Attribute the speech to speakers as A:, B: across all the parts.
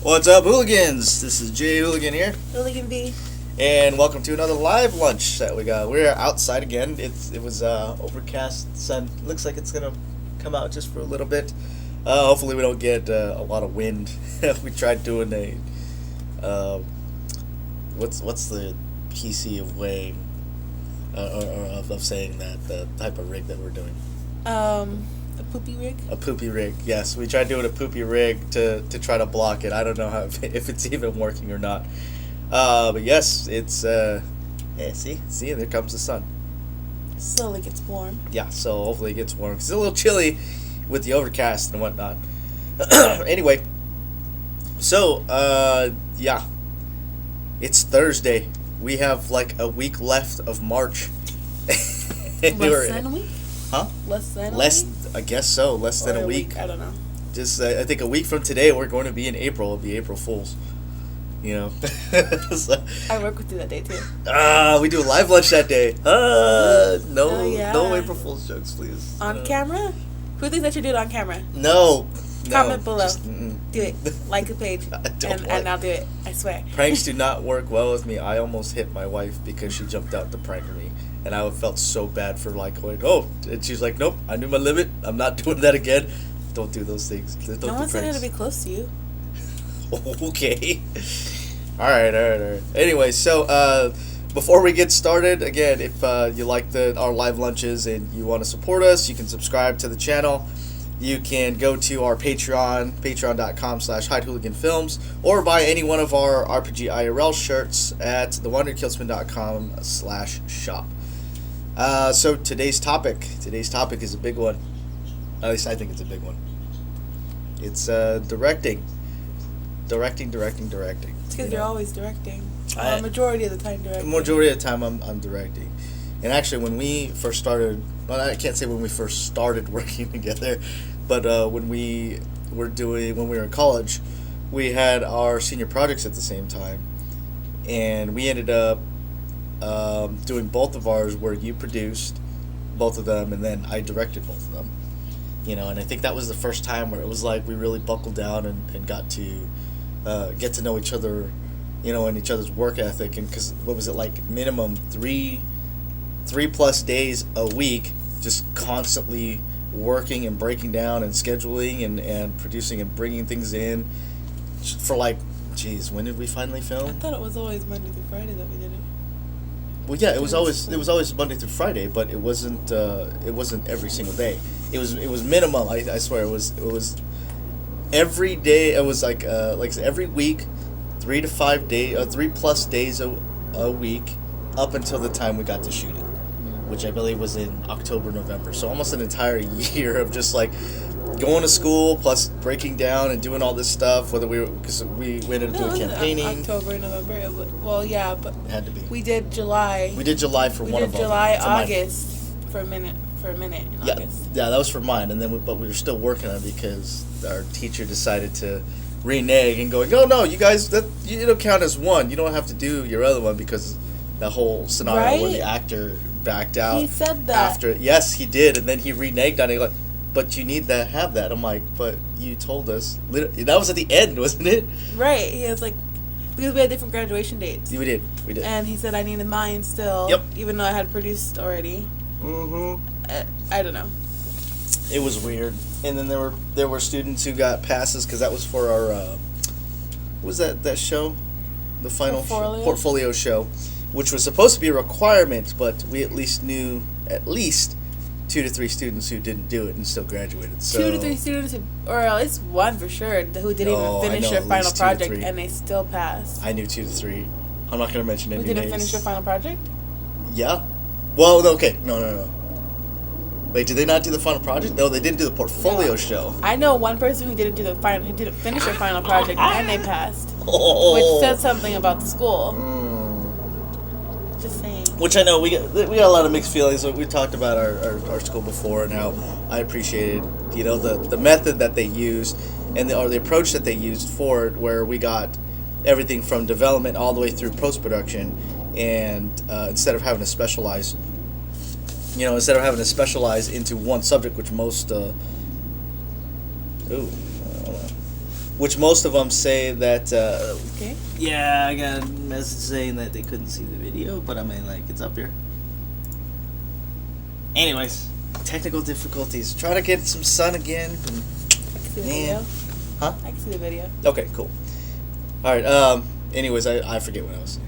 A: What's up, Hooligans? This is Jay Hooligan here,
B: Hooligan V.
A: and welcome to another live lunch that we got. We're outside again. It was overcast. Sun looks like it's gonna come out just for a little bit. Hopefully, we don't get a lot of wind. We tried doing what's the PC of way of saying that, the type of rig that we're doing.
B: A poopy rig?
A: A poopy rig, yes. We tried doing a poopy rig to try to block it. I don't know if it's even working or not. But yes, it's see, there comes the sun.
B: Slowly gets warm.
A: Yeah, so hopefully it gets warm. It's a little chilly with the overcast and whatnot. Anyway, so yeah, it's Thursday. We have like a week left of March.
B: Less than a week?
A: Huh?
B: Less than a week?
A: I guess so. Less than a week.
B: I don't know.
A: Just I think a week from today we're going to be in April. It'll be April Fools. You know. So,
B: I work with you that day too.
A: we do a live lunch that day. No April Fools jokes, please.
B: On camera? Who thinks I should do it on camera?
A: No.
B: Comment below.
A: Just,
B: do it. Like the page. And I'll do it. I swear.
A: Pranks do not work well with me. I almost hit my wife because she jumped out to prank me. And I felt so bad for like going, oh, and she's like, nope, I knew my limit. I'm not doing that again. Don't do those things. Don't
B: no one said it to be close to you.
A: Okay. All right. Anyway, so before we get started, again, if you like our live lunches and you want to support us, you can subscribe to the channel. You can go to our Patreon, patreon.com/HideHooliganFilms, or buy any one of our RPG IRL shirts at thewonderkillspin.com/shop. So today's topic is a big one. At least I think it's a big one. It's directing. Directing.
B: It's because you're always directing. Majority of the time directing.
A: Majority of the time I'm directing. And actually when we first started, well, I can't say when we first started working together, but when we were in college, we had our senior projects at the same time. And we ended up doing both of ours where you produced both of them and then I directed both of them. You know, and I think that was the first time where it was like we really buckled down and got to get to know each other, you know, and each other's work ethic. And because what was it, like minimum three plus days a week, just constantly working and breaking down and scheduling and producing and bringing things in for like, geez, when did we finally film?
B: I thought it was always Monday through Friday that we did it.
A: Well, yeah, it was always Monday through Friday, but it wasn't every single day. It was minimum. I swear it was every day. It was like every week, 3 to 5 days, 3+ days a week, up until the time we got to shooting, which I believe was in October, November. So almost an entire year of just like going to school plus breaking down and doing all this stuff. Because we ended up doing campaigning.
B: October, November. Well, yeah, but
A: it had to be.
B: We did July.
A: We did July for one of them.
B: We did July, August for a minute in August.
A: Yeah, that was for mine, and then but we were still working on it because our teacher decided to renege and going, no, you guys, that you don't count as one. You don't have to do your other one because that whole scenario where the actor backed out.
B: He said that.
A: Yes, he did, and then he reneged on it. Like, but you need to have that. I'm like, but you told us. That was at the end, wasn't it?
B: Right. He was like, because we had different graduation dates.
A: We did.
B: And he said I needed mine still.
A: Yep.
B: Even though I had produced already.
A: Mm-hmm.
B: I don't know.
A: It was weird. And then there were students who got passes because that was for our what was that show, the final portfolio show, which was supposed to be a requirement, but we at least knew 2 to 3 students who didn't do it and still graduated. So
B: 2 to 3 students, or at least one for sure, who didn't even finish their final project and they still passed.
A: I knew 2 to 3. I'm not going to mention any names.
B: Who didn't finish their final project?
A: Yeah. Well, okay. No. Wait, did they not do the final project? No, they didn't do the portfolio show.
B: I know one person who didn't finish their final project and they passed. Which said something about the school. Just saying.
A: Which I know we got a lot of mixed feelings. We talked about our school before and how I appreciated, you know, the method that they used and the approach that they used for it, where we got everything from development all the way through post-production, and instead of having to specialize into one subject, which most which most of them say that.
B: Okay.
A: Yeah, I got a message saying that they couldn't see the video, but I mean, like, it's up here. Anyways, technical difficulties. Try to get some sun again.
B: I can see the video.
A: Huh?
B: I can see the video.
A: Okay, cool. All right. Anyways, I forget what I was saying.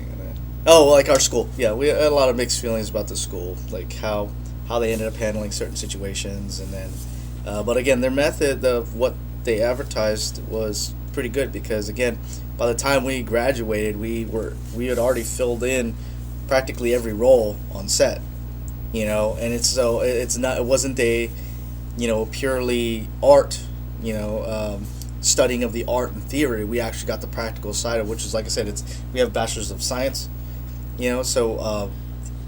A: Oh, like our school. Yeah, we had a lot of mixed feelings about the school, like how they ended up handling certain situations, and then, but again, their method of what they advertised was pretty good because again, by the time we graduated, we had already filled in practically every role on set, you know, and it wasn't a, you know, purely art, you know, studying of the art and theory. We actually got the practical side of, which is, like I said, we have bachelor's of science, you know, so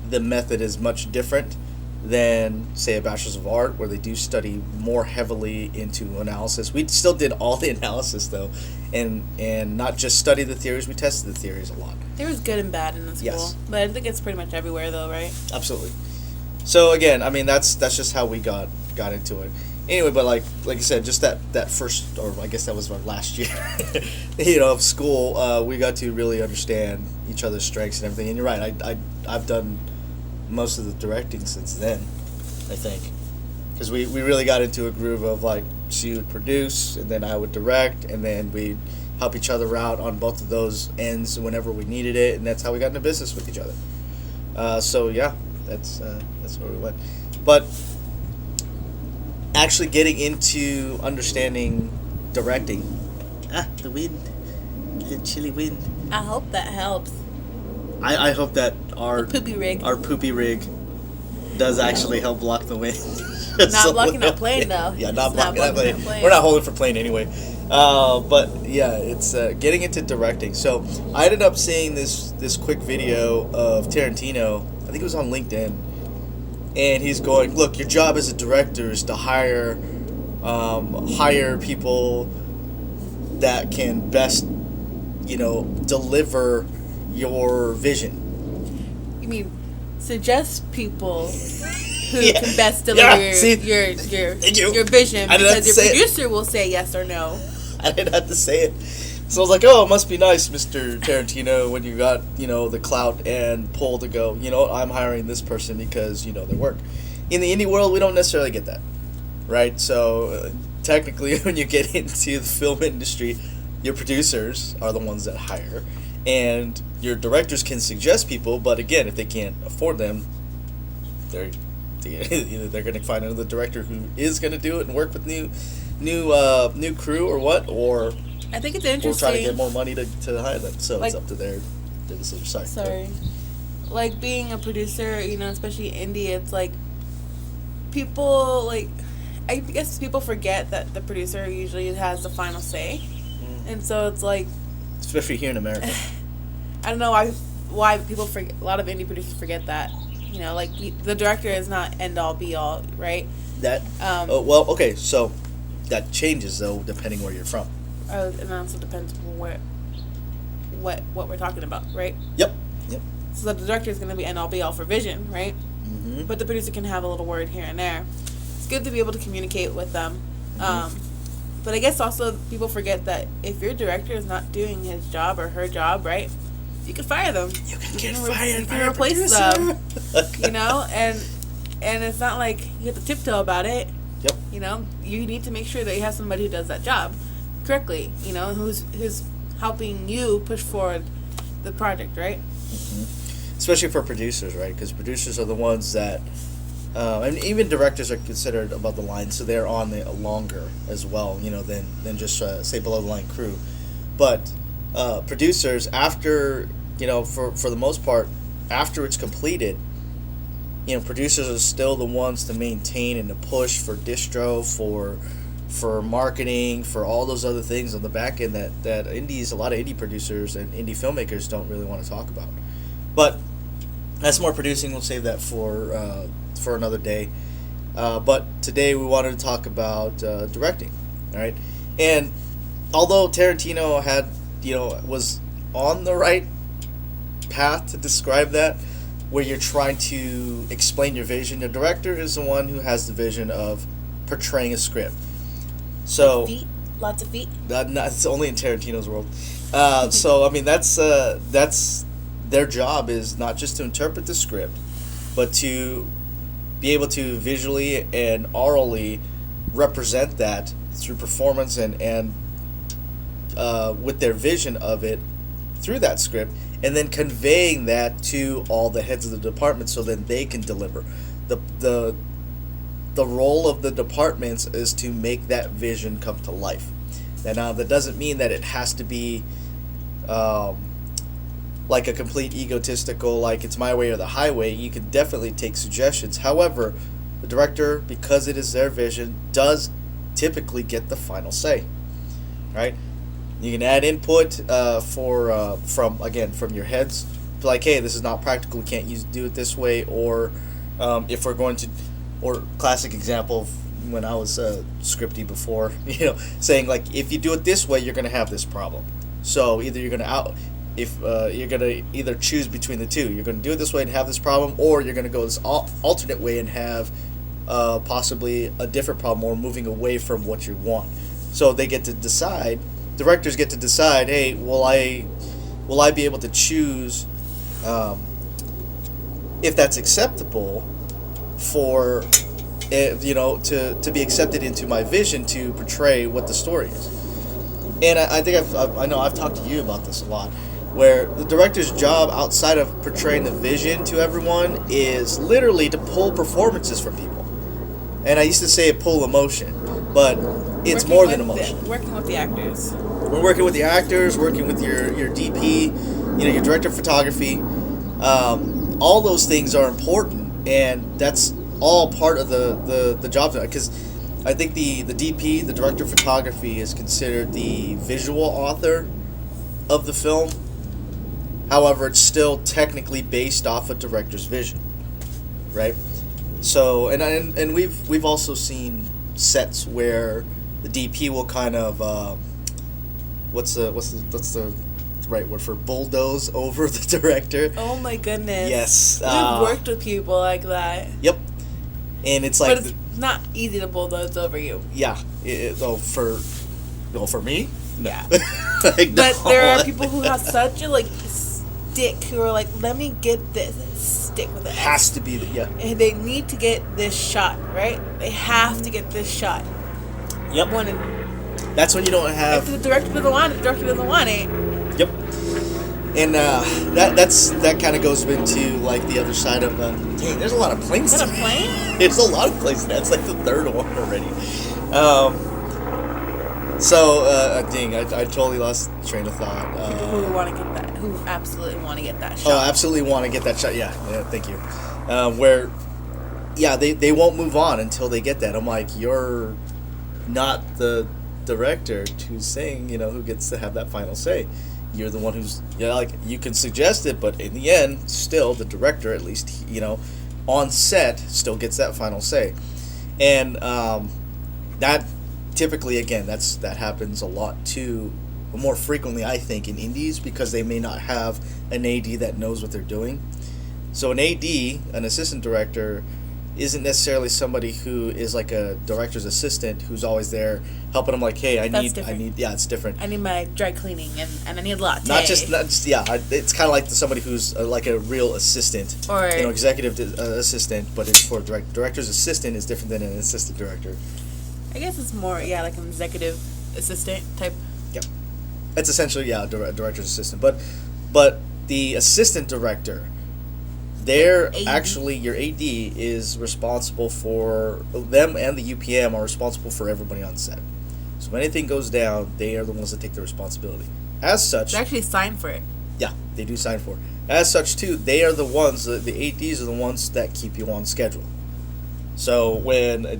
A: the method is much different than, say, a bachelor's of art, where they do study more heavily into analysis. We still did all the analysis though, and not just study the theories. We tested the theories a lot.
B: There was good and bad in the school,
A: Yes.
B: but I think it's pretty much everywhere though, right?
A: Absolutely. So again, I mean, that's just how we got into it. Anyway, but like I said, just that first, or I guess that was our last year, you know, of school, we got to really understand each other's strengths and everything. And you're right, I've done most of the directing since then, I think, because we really got into a groove of, like, she would produce and then I would direct, and then we'd help each other out on both of those ends whenever we needed it, and that's how we got into business with each other. So yeah, that's where we went. But actually getting into understanding directing, the wind, the chilly wind.
B: I hope that helps.
A: I hope that our
B: poopy rig
A: does actually help block the wind.
B: Not blocking that plane though.
A: Yeah, not blocking that plane. We're not holding for plane anyway. But yeah, it's getting into directing. So I ended up seeing this quick video of Tarantino. I think it was on LinkedIn, and he's going, "Look, your job as a director is to hire people that can best, you know, deliver your vision."
B: You mean suggest people who can best deliver your vision, because your producer will say yes or no.
A: I didn't have to say it. So I was like, oh, it must be nice, Mr. Tarantino, when you got, you know, the clout and pull to go, you know, I'm hiring this person because, you know, their work. In the indie world, we don't necessarily get that, right? So technically, when you get into the film industry, your producers are the ones that hire, and your directors can suggest people, but again, if they can't afford them, either they're going to find another director who is going to do it and work with new crew or what, or
B: I think it's interesting.
A: Or try to get more money to hire them. So like, it's up to their decision.
B: Sorry. Like, being a producer, you know, especially indie, it's like people, like, I guess people forget that the producer usually has the final say. Mm. And so it's like,
A: especially here in America.
B: I don't know why people forget. A lot of indie producers forget that. You know, like, the director is not end all be all, right?
A: That. Well, okay, so that changes though depending where you're from.
B: And also depends what we're talking about, right?
A: Yep.
B: So the director is going to be end all be all for vision, right?
A: Mm-hmm.
B: But the producer can have a little word here and there. It's good to be able to communicate with them. Mm-hmm. But I guess also people forget that if your director is not doing his job or her job, right, you can fire them.
A: You can fired.
B: You can replace them. You know, and it's not like you have to tiptoe about it.
A: Yep.
B: You know, you need to make sure that you have somebody who does that job correctly. You know, who's helping you push forward the project, right?
A: Mm-hmm. Especially for producers, right? Because producers are the ones that, and even directors are considered above the line, so they're on the longer as well, you know, than just say below the line crew. But producers, after, you know, for the most part, after it's completed, you know, producers are still the ones to maintain and to push for distro, for marketing, for all those other things on the back end that a lot of indie producers and indie filmmakers don't really want to talk about. But that's more producing. We'll save that for another day. But today we wanted to talk about directing, all right? And although Tarantino had, you know, was on the right path to describe that, where you're trying to explain your vision, the director is the one who has the vision of portraying a script. So
B: Lots of feet.
A: It's only in Tarantino's world. So I mean, that's their job is not just to interpret the script, but to be able to visually and orally represent that through performance and with their vision of it through that script, and then conveying that to all the heads of the department so that they can deliver. The role of the departments is to make that vision come to life. And now that doesn't mean that it has to be like a complete egotistical, like it's my way or the highway. You can definitely take suggestions. However, the director, because it is their vision, does typically get the final say. Right? You can add input from your heads, like, hey, this is not practical. We can't do it this way, or if we're going to, or classic example of when I was scripty before, saying like, if you do it this way, you're going to have this problem. So either you're going to either choose between the two. You're going to do it this way and have this problem, or you're going to go this alternate way and have possibly a different problem, or moving away from what you want. So they get to decide. Directors get to decide. Hey, will I be able to choose if that's acceptable for to be accepted into my vision to portray what the story is. And I think I've talked to you about this a lot, where the director's job outside of portraying the vision to everyone is literally to pull performances from people. And I used to say pull emotion, but it's more than emotion.
B: Working with the actors.
A: We're working with the actors, working with your DP, your director of photography. All those things are important, and that's all part of the job. Because I think the DP, the director of photography, is considered the visual author of the film. However, it's still technically based off a director's vision, right? So, and we've also seen sets where the DP will kind of what's the right word for bulldoze over the director.
B: Oh my goodness.
A: Yes.
B: We've worked with people like that.
A: Yep. And it's like,
B: but it's not easy to bulldoze over you.
A: Yeah. For me? No.
B: Yeah.
A: Like,
B: but
A: no.
B: there are people who have such a stick who are like, let me get this and stick with it.
A: It has to be
B: And they need to get this shot, right? They have to get this shot.
A: Yep. That's when you don't have.
B: If the director doesn't want it, the director doesn't want it.
A: Yep. And that kind of goes into like the other side of dang, there's a lot of planes.
B: Is that a plane?
A: There's a lot of planes. That's like the third one already. I totally lost train of thought.
B: People who want to get that, who absolutely want to get that shot.
A: Oh, absolutely want to get that shot. Yeah, thank you. They won't move on until they get that. I'm like, you're not the director who's saying, who gets to have that final say. You're the one who's, you can suggest it, but in the end, still the director, at least, on set, still gets that final say. And that typically, again, that happens a lot too, more frequently, I think, in indies, because they may not have an AD that knows what they're doing. So an AD, an assistant director, isn't necessarily somebody who is like a director's assistant who's always there helping them, like, hey, it's different.
B: I need my dry cleaning and I need a latte.
A: Not just it's kind of like somebody who's like a real assistant,
B: or
A: executive assistant, but it's for director's assistant is different than an assistant director.
B: I guess it's more like an executive assistant type.
A: Yeah, it's essentially a director's assistant, but the assistant director, actually, your AD is responsible for them, and the UPM are responsible for everybody on set. So if anything goes down, they are the ones that take the responsibility. As such,
B: they actually sign for it.
A: Yeah, they do sign for it. As such, too, they are the ones, the ADs are the ones that keep you on schedule. So when a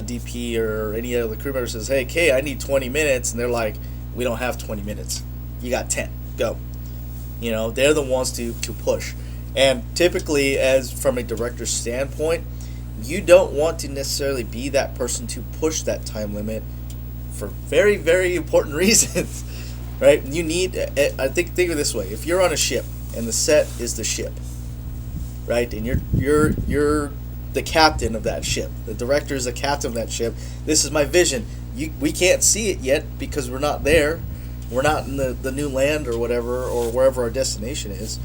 A: DP or any other crew member says, hey, Kay, I need 20 minutes, and they're like, we don't have 20 minutes. You got 10. Go. They're the ones to push. And typically, as from a director's standpoint, you don't want to necessarily be that person to push that time limit for very, very important reasons, right? You need, I think of it this way: if you're on a ship and the set is the ship, right, and you're the captain of that ship. The director is the captain of that ship. This is my vision. We can't see it yet because we're not there. We're not in the new land or whatever, or wherever our destination is.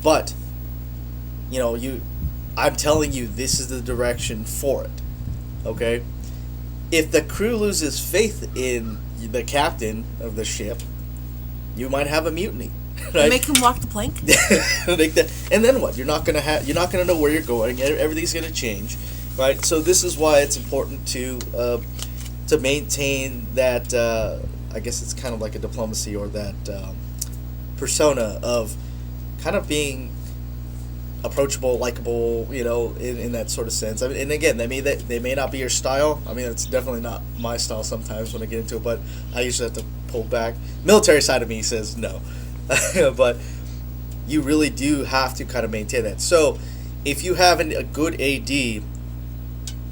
A: But, I'm telling you, this is the direction for it. Okay? If the crew loses faith in the captain of the ship, you might have a mutiny. Right?
B: Make him walk the plank.
A: And then what? You're not gonna know where you're going. Everything's gonna change, right? So this is why it's important to maintain that. I guess it's kind of like a diplomacy, or that persona of kind of being approachable, likable, in that sort of sense. I mean, and again, they may not be your style. I mean, it's definitely not my style sometimes when I get into it, but I usually have to pull back. Military side of me says no. But you really do have to kind of maintain that. So if you have a good AD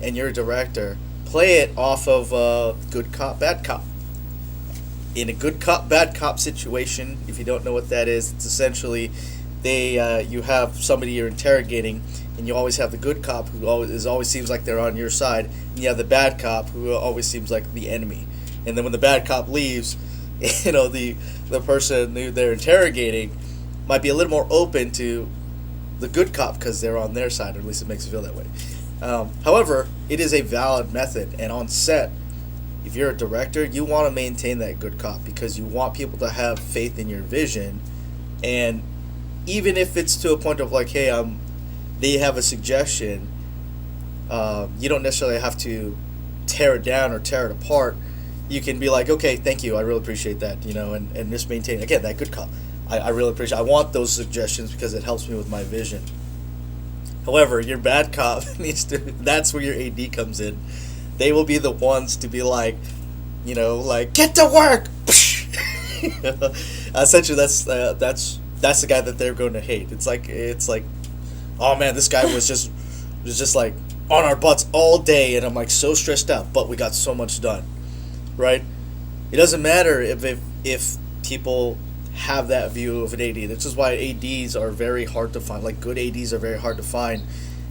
A: and you're a director, play it off of good cop, bad cop. In a good cop, bad cop situation, if you don't know what that is, it's essentially you have somebody you're interrogating, and you always have the good cop who always seems like they're on your side, and you have the bad cop who always seems like the enemy. And then when the bad cop leaves, the person who they're interrogating might be a little more open to the good cop because they're on their side, or at least it makes it feel that way. However, it is a valid method, and on set, if you're a director, you want to maintain that good cop because you want people to have faith in your vision. And even if it's to a point of like, hey, they have a suggestion, you don't necessarily have to tear it down or tear it apart. You can be like, okay, thank you, I really appreciate that, and just maintain, again, that good cop. I really appreciate, I want those suggestions because it helps me with my vision. However, your bad cop that's where your AD comes in. They will be the ones to be like, get to work! Essentially, that's the guy that they're going to hate. It's like, oh man, this guy was just like on our butts all day, and I'm like so stressed out, but we got so much done. Right? It doesn't matter if people have that view of an AD. This is why ADs are very hard to find. Like, good ADs are very hard to find.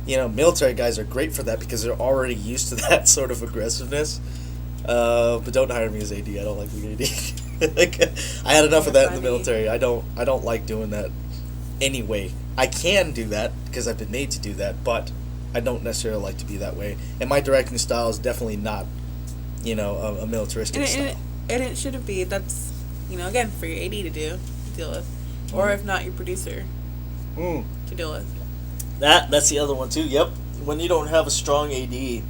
A: Military guys are great for that because they're already used to that sort of aggressiveness. But don't hire me as AD. I don't like being AD. I had enough of that in the military. I don't like doing that anyway. I can do that because I've been made to do that, but I don't necessarily like to be that way. And my directing style is definitely not a militaristic style.
B: And it shouldn't be. That's, again, for your AD to deal with. Or if not, your producer to deal with.
A: That's the other one, too. Yep. When you don't have a strong AD,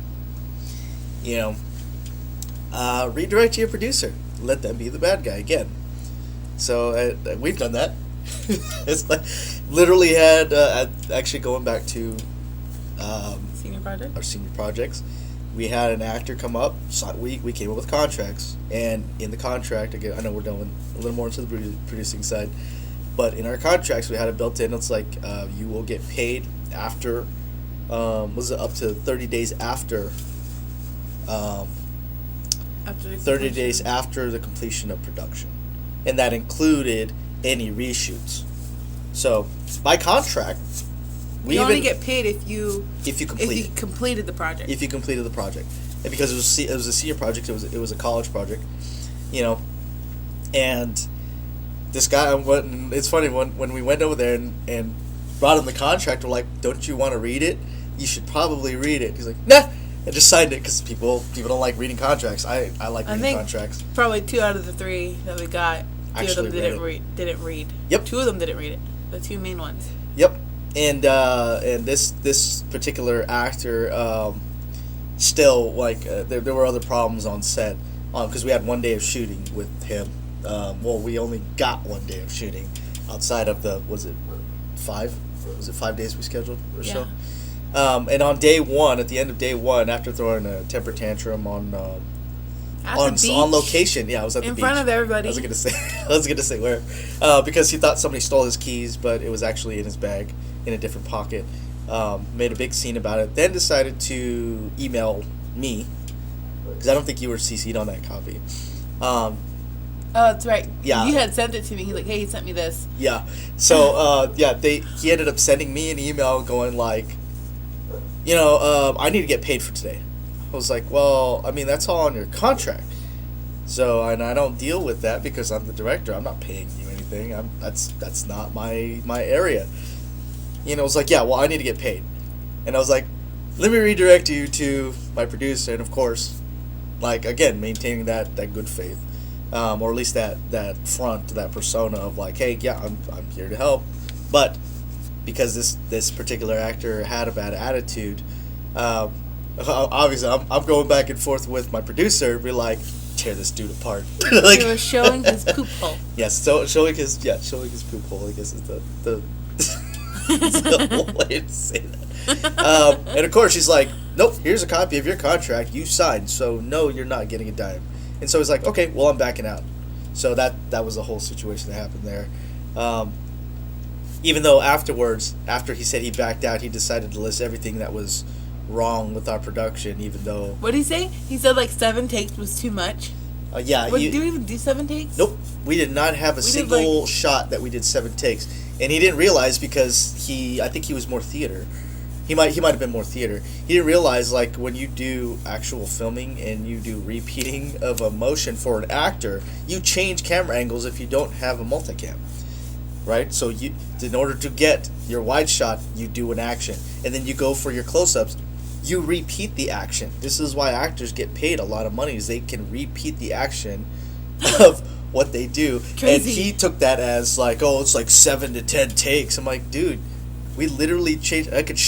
A: redirect to your producer. Let them be the bad guy again. So we've done that. It's like, literally had, actually going back to our senior projects, we had an actor come up. So we came up with contracts, and in the contract, again, I know we're going a little more into the producing side, but in our contracts, we had it built in. It's like you will get paid after, was it up to 30 days after?
B: After
A: 30 days after the completion of production, and that included any reshoots. So by contract,
B: you only get paid if you completed the project.
A: If you completed the project, and because it was a senior project, it was a college project, and this guy went. It's funny when we went over there and brought him the contract. We're like, "Don't you want to read it? You should probably read it." He's like, "Nah." I just signed it because people don't like reading contracts. I like reading contracts.
B: Probably 2 out of the 3 that we got, two of them didn't read.
A: Yep.
B: 2 of them didn't read it. The 2 main ones.
A: Yep. And this particular actor, still there were other problems on set, because we had 1 day of shooting with him. We only got 1 day of shooting outside of was it 5 days we scheduled or so. And on day 1, at the end of day 1, after throwing a temper tantrum on location, I was at the beach
B: in front of everybody.
A: I was gonna say where, because he thought somebody stole his keys, but it was actually in his bag in a different pocket. Made a big scene about it. Then decided to email me because I don't think you were CC'd on that copy.
B: Oh, that's right.
A: Yeah.
B: You had sent it to me. He's like, hey, he sent me this.
A: Yeah. So he ended up sending me an email going like, I need to get paid for today. I was like, well, I mean, that's all on your contract. So, and I don't deal with that because I'm the director. I'm not paying you anything. That's not my area. It was like, yeah, well, I need to get paid. And I was like, let me redirect you to my producer, and of course, like, again, maintaining that good faith, or at least that front, that persona of like, hey, yeah, I'm here to help, but because this particular actor had a bad attitude, obviously I'm going back and forth with my producer, be like, tear this dude apart.
B: Like, he was showing his poop hole.
A: Yes, so showing his poop hole, I guess is the it's the whole way to say that. And of course she's like, nope, here's a copy of your contract you signed, so no, you're not getting a dime. And so he's like, okay, well, I'm backing out. So that was the whole situation that happened there. Even though afterwards, after he said he backed out, he decided to list everything that was wrong with our production, even though...
B: What did he say? He said like 7 takes was too much?
A: Yeah.
B: Did you even do 7 takes?
A: Nope. We did not have a single shot that we did 7 takes. And he didn't realize because I think he was more theater. He might have been more theater. He didn't realize, like, when you do actual filming and you do repeating of a motion for an actor, you change camera angles if you don't have a multicam. Right? So in order to get your wide shot, you do an action. And then you go for your close-ups, you repeat the action. This is why actors get paid a lot of money, is they can repeat the action of what they do.
B: Crazy.
A: And he took that as like, oh, it's like 7 to 10 takes. I'm like, dude, we literally changed. I could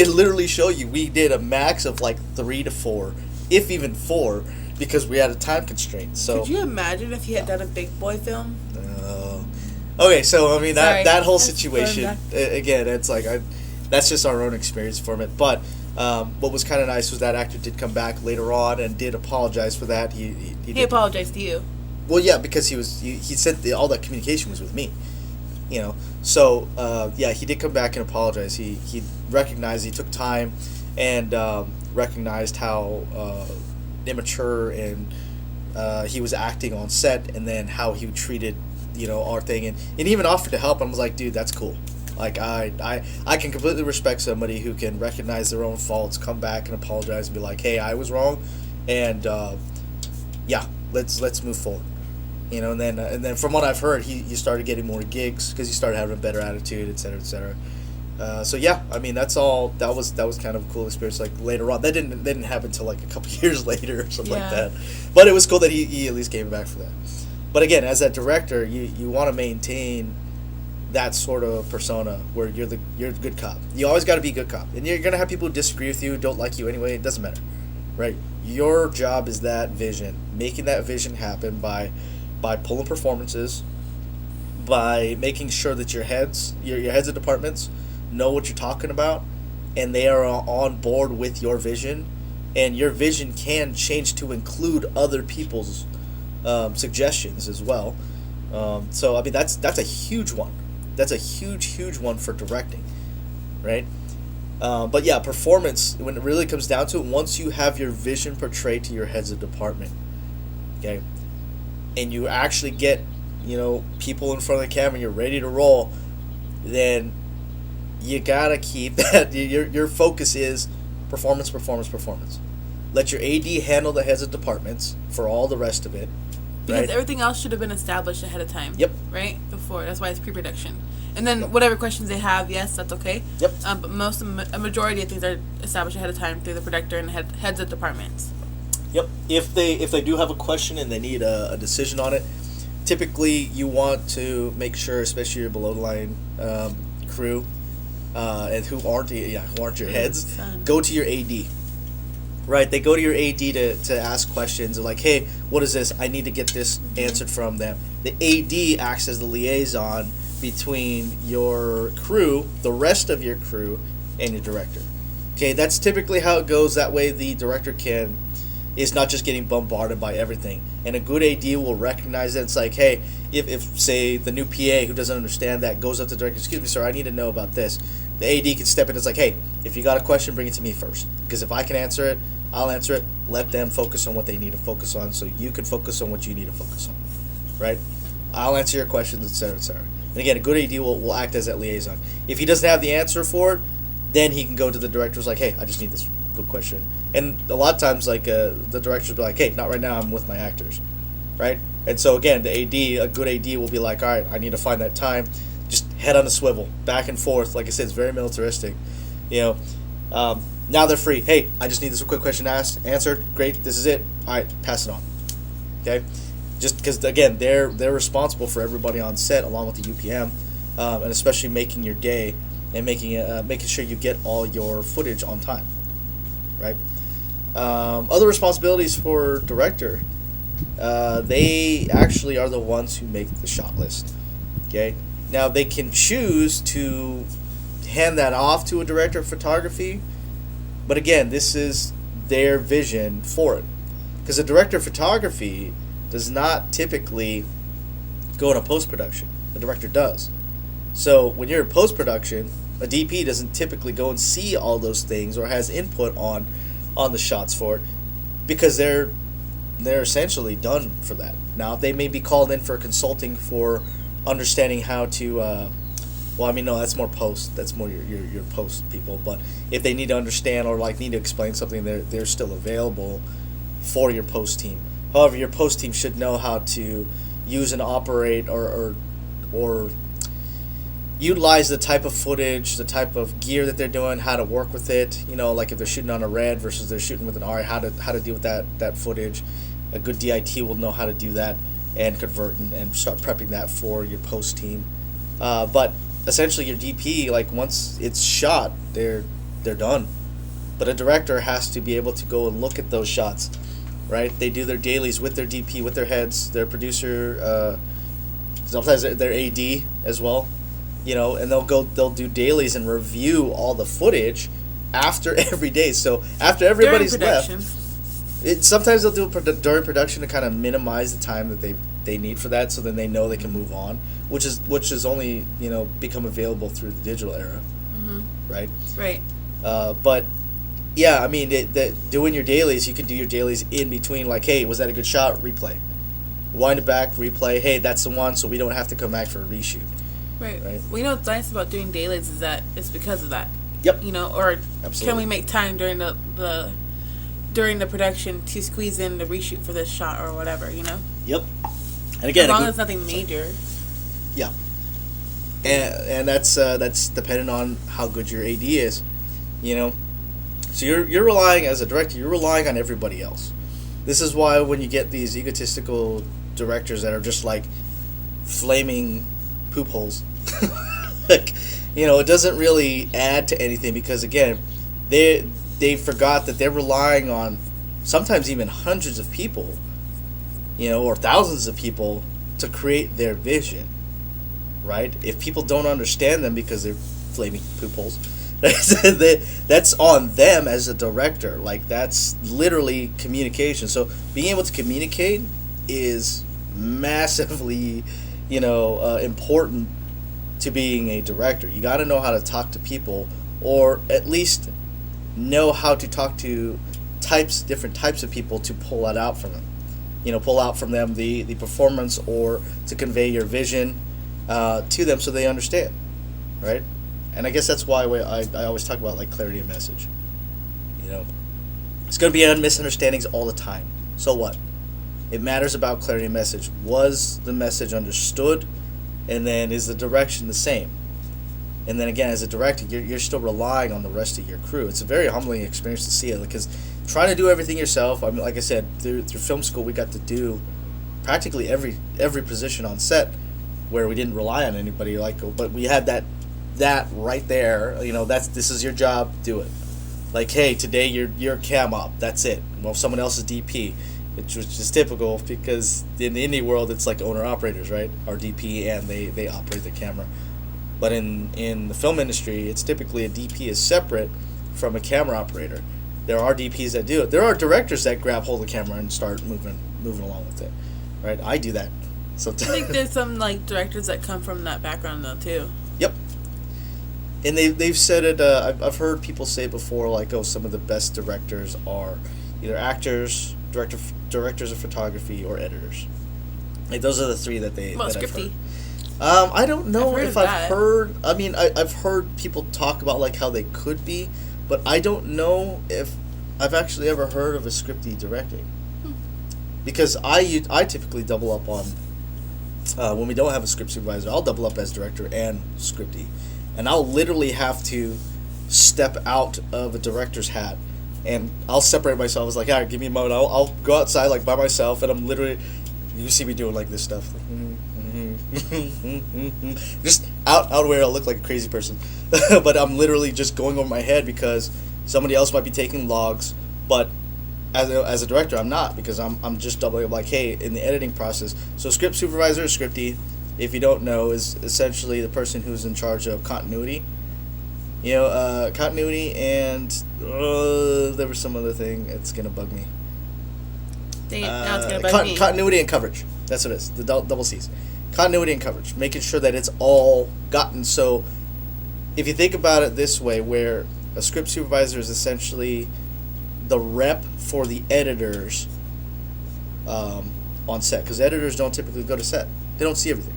A: literally show you we did a max of like 3 to 4, if even 4, because we had a time constraint. So
B: could you imagine if he had done a big boy film?
A: Okay, so I mean that whole
B: That's
A: situation again, it's like that's just our own experience from it. But what was kind of nice was that actor did come back later on and did apologize for that. He
B: apologized to you.
A: Well, yeah, because he said all that communication was with me. So yeah, he did come back and apologize. He recognized he took time and recognized how immature and he was acting on set, and then how he treated our thing, and even offered to help. I was like, dude, that's cool. Like, I can completely respect somebody who can recognize their own faults, come back and apologize and be like, hey, I was wrong, and yeah, let's move forward. And then from what I've heard, he started getting more gigs because he started having a better attitude, et cetera, et cetera. So yeah, I mean, that's all. That was kind of a cool experience. Like later on, that didn't happen until like a couple years later or something like that. But it was cool that he at least came back for that. But again, as a director, you want to maintain that sort of persona where you're the good cop. You always got to be a good cop, and you're gonna have people who disagree with you, don't like you anyway. It doesn't matter, right? Your job is that vision, making that vision happen by pulling performances, by making sure that your heads of departments know what you're talking about, and they are on board with your vision, and your vision can change to include other people's suggestions as well. So I mean, that's a huge one. That's a huge one for directing, right? But yeah, performance, when it really comes down to it, once you have your vision portrayed to your heads of department, okay, and you actually get people in front of the camera, and you're ready to roll, then you gotta keep that. Your focus is performance. Let your AD handle the heads of departments for all the rest of it.
B: Because
A: right?
B: Everything else should have been established ahead of time.
A: Yep.
B: Right? Before. That's why it's pre-production. And then whatever questions they have, yes, that's okay.
A: Yep.
B: But a majority of things are established ahead of time through the producer and heads of departments.
A: Yep. If they do have a question and they need a decision on it, typically you want to make sure, especially your below the line crew, and who aren't your heads, go to your AD. Right, they go to your AD to ask questions. They're like, hey, what is this? I need to get this answered from them. The AD acts as the liaison between your crew, the rest of your crew, and your director. Okay, that's typically how it goes. That way the director is not just getting bombarded by everything. And a good AD will recognize that. It's like, hey, if say, the new PA who doesn't understand that goes up to the director, excuse me, sir, I need to know about this. The AD can step in. It's like, hey, if you got a question, bring it to me first. Because if I can answer it, I'll answer it. Let them focus on what they need to focus on so you can focus on what you need to focus on. Right? I'll answer your questions, etc., etc. And again, a good AD will act as that liaison. If he doesn't have the answer for it, then he can go to the directors like, hey, I just need this good question. And a lot of times, like, the directors will be like, hey, not right now, I'm with my actors, right? And so, again, the AD, a good AD will be like, all right, I need to find that time, just head on a swivel, back and forth. Like I said, it's very militaristic, you know. Now they're free. Hey, I just need this quick question asked, answered. Great, this is it. All right, pass it on. Okay? Just because, again, they're responsible for everybody on set along with the UPM, and especially making your day and making sure you get all your footage on time, right? Other responsibilities for director, they actually are the ones who make the shot list. Okay? Now, they can choose to hand that off to a director of photography, but again, this is their vision for it. Because a director of photography does not typically go into post-production. A director does. So when you're in post-production, a DP doesn't typically go and see all those things or has input on the shots for it, because they're essentially done for that. Now, they may be called in for consulting for understanding how to no, that's more post. That's more your post people. But if they need to understand or like need to explain something, they're still available for your post team. However, your post team should know how to use and operate or utilize the type of footage, the type of gear that they're doing, how to work with it. You know, like if they're shooting on a red versus they're shooting with an R, how to deal with that footage. A good DIT will know how to do that and convert and start prepping that for your post team. But essentially, your DP, like once it's shot, they're done. But a director has to be able to go and look at those shots, right? They do their dailies with their DP, with their heads, their producer, sometimes their AD as well, you know, and they'll do dailies and review all the footage after every day. So after everybody's left, sometimes they'll do it during production to kind of minimize the time that they need for that, so then they know they can move on, which is only, you know, become available through the digital era, right?
B: Right.
A: But yeah, I mean, doing your dailies, you can do your dailies in between, like, hey, was that a good shot? Replay. Wind it back, replay. Hey, that's the one, so we don't have to come back for a reshoot.
B: Right. Well, you know what's nice about doing dailies is that it's because of that.
A: Yep.
B: You know, or
A: Absolutely.
B: Can we make time during the production to squeeze in the reshoot for this shot or whatever, you know?
A: Yep. And again,
B: as long as nothing major.
A: Yeah. And that's dependent on how good your AD is, you know. So you're relying, as a director, you're relying on everybody else. This is why when you get these egotistical directors that are just like flaming poop holes, like, you know, it doesn't really add to anything, because again, they forgot that they're relying on sometimes even hundreds of people, you know, or thousands of people to create their vision, right? If people don't understand them because they're flaming poop holes, that's on them as a director. Like, that's literally communication. So being able to communicate is massively, you know, important to being a director. You got to know how to talk to people, or at least know how to talk to different types of people to pull that out from them. You know, pull out from them the performance, or to convey your vision to them so they understand, right? And I guess that's why I always talk about, like, clarity of message. You know, it's going to be misunderstandings all the time. So what? It matters about clarity of message. Was the message understood? And then is the direction the same? And then again, as a director, you're still relying on the rest of your crew. It's a very humbling experience to see it, because trying to do everything yourself. I mean, like I said, through film school, we got to do practically every position on set, where we didn't rely on anybody. But we had that right there. You know, this is your job. Do it. Like, hey, today you're cam op. That's it. Well, someone else is DP. Which was just typical, because in the indie world, it's like owner-operators, right? Or DP, and they operate the camera. But in the film industry, it's typically a DP is separate from a camera operator. There are DPs that do it. There are directors that grab hold of the camera and start moving along with it, right? I do that sometimes.
B: I think there's some, like, directors that come from that background, though, too.
A: Yep. And they've said it, I've heard people say before, like, oh, some of the best directors are either actors, directors of photography, or editors. Like, those are the three that I've
B: scripty.
A: I don't know if I've
B: that.
A: heard. I mean, I've heard people talk about like how they could be, but I don't know if I've actually ever heard of a scripty directing. Because I typically double up on when we don't have a script supervisor. I'll double up as director and scripty, and I'll literally have to step out of a director's hat, and I'll separate myself. It's like, all right, give me a moment. I'll go outside like by myself, and I'm literally, you see me doing like this stuff, just out where I'll look like a crazy person, but I'm literally just going over my head because somebody else might be taking logs, but as a director, I'm not, because I'm just doubling up like, hey, in the editing process. So script supervisor, scripty, if you don't know, is essentially the person who's in charge of continuity. You know, continuity, and there was some other thing. It's gonna bug me.
B: Dang it, now it's gonna bug me.
A: Continuity and coverage. That's what it is. The double C's. Continuity and coverage. Making sure that it's all gotten. So, if you think about it this way, where a script supervisor is essentially the rep for the editors on set, because editors don't typically go to set. They don't see everything.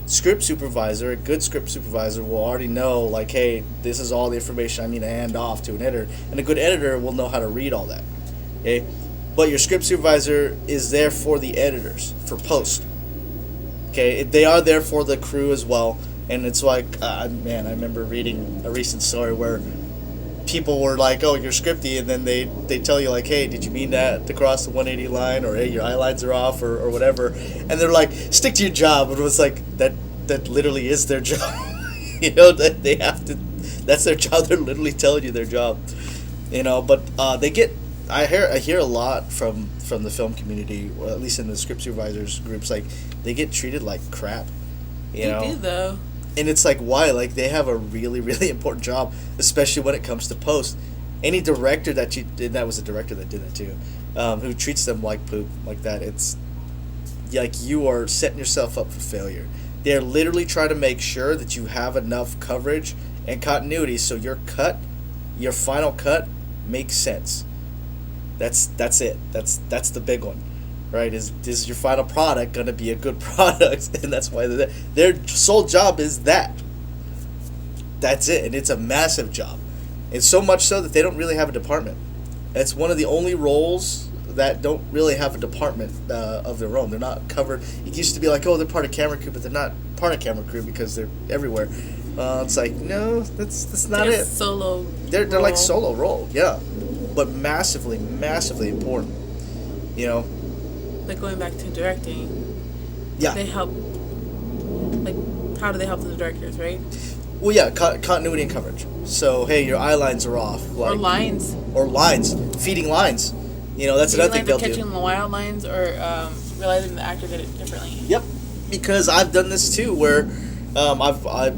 A: Script supervisor, a good script supervisor will already know, like, hey, this is all the information I need to hand off to an editor, and a good editor will know how to read all that. Okay, but your script supervisor is there for the editors, for post. Okay, they are there for the crew as well, and it's like, man, I remember reading a recent story where people were like, oh, you're scripty, and then they tell you like, hey, did you mean that to cross the 180 line, or hey, your eye lines are off, or whatever, and they're like, stick to your job. And it was like, that literally is their job. You know, that they have to, that's their job. They're literally telling you their job, you know. But they get, I hear a lot from the film community, or at least in the script supervisors groups, like they get treated like crap, you know.
B: They do though.
A: And it's like, why? Like, they have a really, really important job, especially when it comes to post. Any director that that was a director that did it too, who treats them like poop, like that, it's like you are setting yourself up for failure. They're literally trying to make sure that you have enough coverage and continuity so your final cut, makes sense. That's it. That's the big one. Right, is your final product going to be a good product? And that's why their sole job is that. That's it, and it's a massive job. It's so much so that they don't really have a department. It's one of the only roles that don't really have a department of their own. They're not covered. It used to be like, oh, they're part of camera crew, but they're not part of camera crew because they're everywhere. It's like, no, that's not it.
B: Solo.
A: They're like solo role, yeah, but massively important. You know.
B: Like going back to directing,
A: yeah,
B: they help. Like, how do they help the directors, right?
A: Well, yeah, continuity and coverage. So, hey, your eye lines are off. Like, or lines, feeding lines. You know, that's another thing they'll do.
B: Catching the wild lines, or realizing the actor did it differently.
A: Yep, because I've done this too, where I've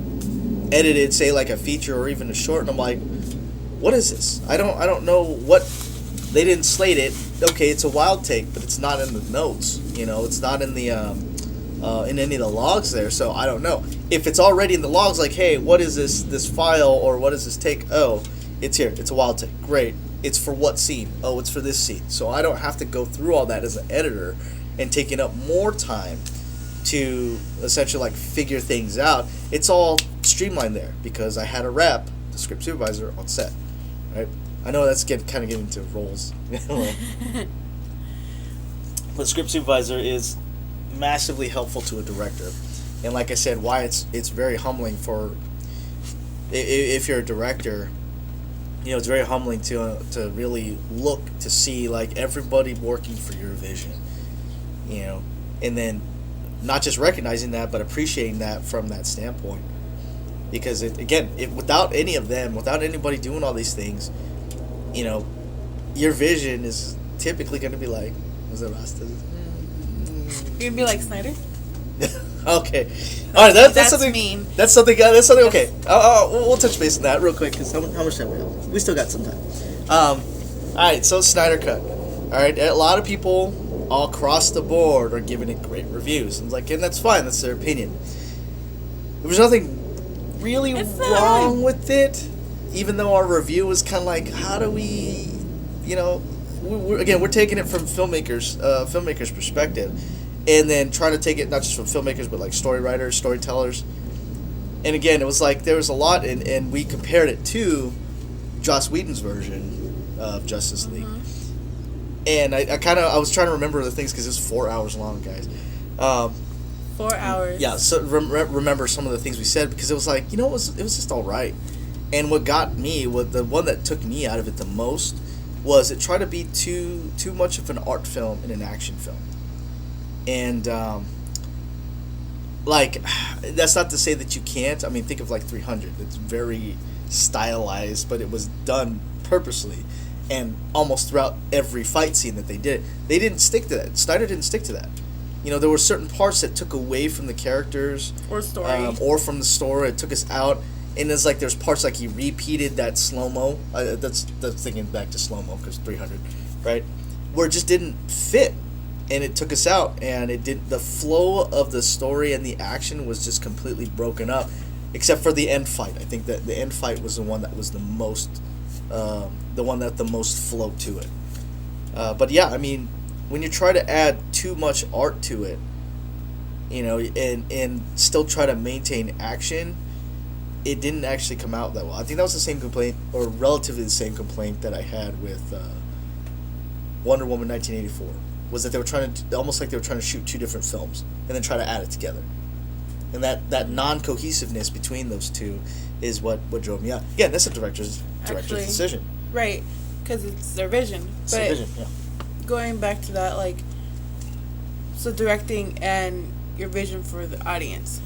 A: edited, say, like a feature or even a short, and I'm like, what is this? I don't know what. They didn't slate it. Okay, it's a wild take, but it's not in the notes. You know, it's not in the in any of the logs there. So I don't know if it's already in the logs. Like, hey, what is this file, or what is this take? Oh, it's here. It's a wild take. Great. It's for what scene? Oh, it's for this scene. So I don't have to go through all that as an editor and taking up more time to essentially like figure things out. It's all streamlined there because I had a rep, the script supervisor, on set, right? I know that's kind of getting to roles. But script supervisor is massively helpful to a director. And like I said, why it's very humbling for, if you're a director, you know, it's very humbling to really look to see like everybody working for your vision, you know, and then not just recognizing that, but appreciating that from that standpoint. Because without any of them, without anybody doing all these things, you know, your vision is typically going to be like, was it Rasta?
B: You're gonna be like Snyder.
A: Okay, all right. That's something.
B: Mean.
A: That's something. That's something. Okay, we'll touch base on that real quick because how much time we have? We still got some time. All right. So Snyder Cut. All right. A lot of people all across the board are giving it great reviews, and that's fine. That's their opinion. There was nothing really wrong with it. Even though our review was kind of like, how do we, you know, we're taking it from filmmakers' perspective, and then trying to take it not just from filmmakers but like story writers, storytellers. And again, it was like there was a lot, and we compared it to Joss Whedon's version of Justice League. And I was trying to remember the things because it was 4 hours long, guys.
B: 4 hours.
A: Yeah, so remember some of the things we said, because it was like, it was just all right. And what got me, the one that took me out of it the most, was it tried to be too much of an art film and an action film. And like, that's not to say that you can't. I mean, think of like 300. It's very stylized, but it was done purposely. And almost throughout every fight scene that they did, they didn't stick to that. Snyder didn't stick to that. There were certain parts that took away from the characters.
B: Or story.
A: Or from the story. It took us out. And it's like there's parts like he repeated that slow-mo. That's thinking back to slow-mo because 300, right? Where it just didn't fit. And it took us out. And the flow of the story and the action was just completely broken up. Except for the end fight. I think that the end fight was the one that was the most flowed to it. But yeah, I mean, when you try to add too much art to it, and still try to maintain action, it didn't actually come out that well. I think that was the same complaint, or relatively the same complaint that I had with Wonder Woman 1984, was that they were trying to shoot two different films and then try to add it together. And that non-cohesiveness between those two is what drove me out. Again, that's a director's decision.
B: Right, because it's their vision.
A: It's their vision, yeah.
B: Going back to that, like, so directing and your vision for the audience,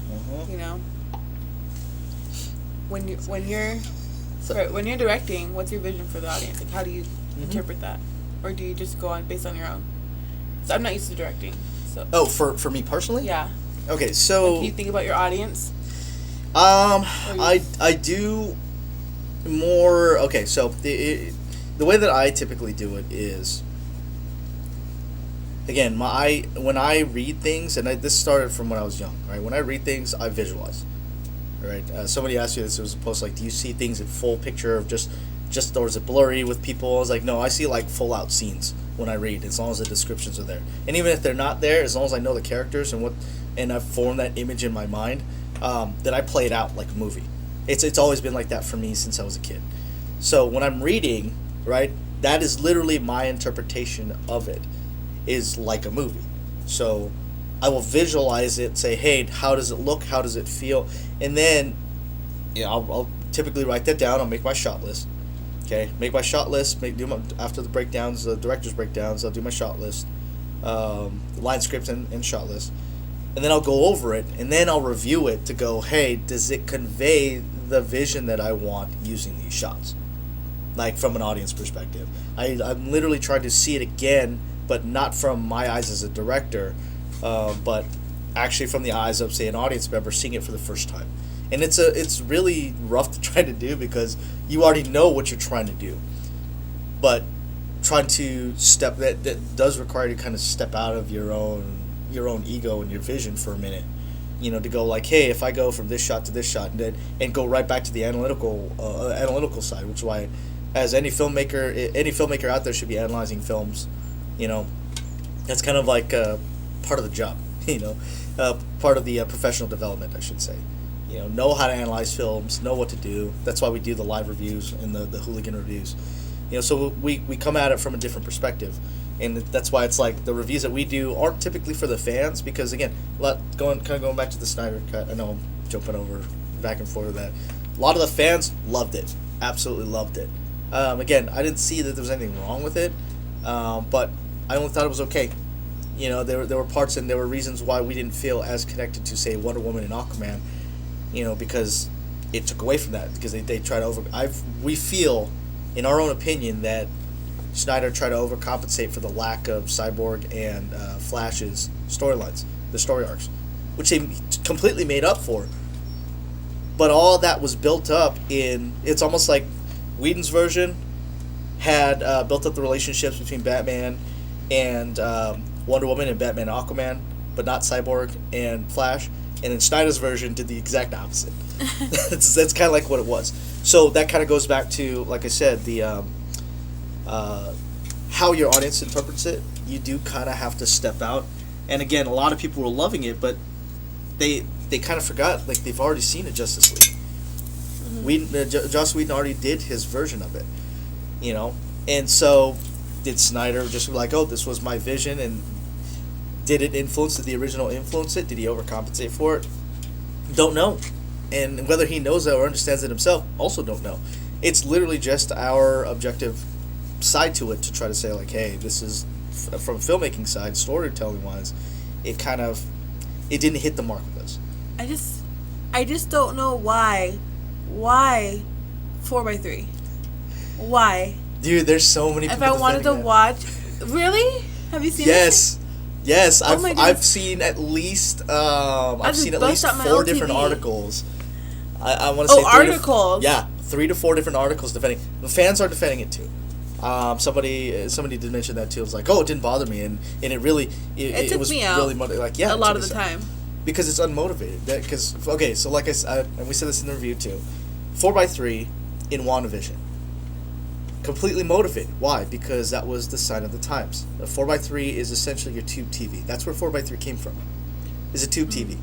B: when you're directing, what's your vision for the audience? Like, how do you interpret that, or do you just go on based on your own? So I'm not used to directing. So.
A: Oh, for me personally?
B: Yeah.
A: Okay, so.
B: Like, do you think about your audience?
A: I do more. Okay, so the way that I typically do it is, again, when I read things, and this started from when I was young, right? When I read things, I visualize, right? Somebody asked you this, it was a post like, do you see things in full picture of just or is it blurry with people? I was like, no, I see like full out scenes when I read, as long as the descriptions are there, and even if they're not there, as long as I know the characters and I've formed that image in my mind, that I play it out like a movie. It's always been like that for me since I was a kid. So when I'm reading, right, that is literally my interpretation of it, is like a movie. So I will visualize it, say, hey, how does it look? How does it feel? And then, I'll typically write that down. I'll make my shot list. Okay, make my shot list. After the breakdowns, the director's breakdowns, I'll do my shot list, line script and shot list. And then I'll go over it, and then I'll review it to go, hey, does it convey the vision that I want using these shots? Like, from an audience perspective. I'm literally trying to see it again, but not from my eyes as a director, but actually from the eyes of, say, an audience member seeing it for the first time. And it's really rough to try to do, because you already know what you're trying to do. But trying to that does require you to kind of step out of your own ego and your vision for a minute, to go like, hey, if I go from this shot to this shot and go right back to the analytical side, which is why, as any filmmaker out there should be analyzing films, that's kind of like part of the job, part of the professional development, I should say. Know how to analyze films, know what to do. That's why we do the live reviews and the Hooligan reviews. So we come at it from a different perspective. And that's why it's like the reviews that we do aren't typically for the fans, because again, going back to the Snyder Cut. I know I'm jumping over back and forth with that. A lot of the fans loved it, absolutely loved it. Again, I didn't see that there was anything wrong with it, but I only thought it was okay. There were parts and there were reasons why we didn't feel as connected to, say, Wonder Woman and Aquaman, because it took away from that, because they try to we feel, in our own opinion, that Snyder tried to overcompensate for the lack of Cyborg and Flash's storylines, the story arcs, which they completely made up for. But all that was built up it's almost like Whedon's version had built up the relationships between Batman and Wonder Woman and Batman and Aquaman, but not Cyborg and Flash. And then Snyder's version did the exact opposite. That's kind of like what it was. So that kind of goes back to, like I said, the how your audience interprets it. You do kind of have to step out And again, a lot of people were loving it, but they kind of forgot, like, they've already seen a Justice League. Joss Whedon already did his version of it, you know? And so, did Snyder just be like, oh, this was my vision, and did it influence, did the original influence it? Did he overcompensate for it? Don't know. And whether he knows that or understands it himself, also don't know. It's literally just our objective side to it to try to say, like, hey, this is, from filmmaking side, storytelling-wise, it didn't hit the mark with us.
B: I just don't know why 4x3? Why?
A: Dude, there's so many people.
B: If I wanted to watch, really? Have you seen it?
A: Yes.
B: Oh
A: I've seen at least 4 different articles. I want to say
B: articles.
A: 3 to 4 different articles defending. The fans are defending it too. Somebody did mention that too. It was like, oh, it didn't bother me, and it really it was
B: me out
A: really like a
B: lot of the time
A: because it's unmotivated. So like I said, and we said this in the review too, 4x3 in WandaVision. Completely motivated. Why? Because that was the sign of the times. A 4x3 is essentially your tube TV. That's where 4x3 came from. Is a tube TV.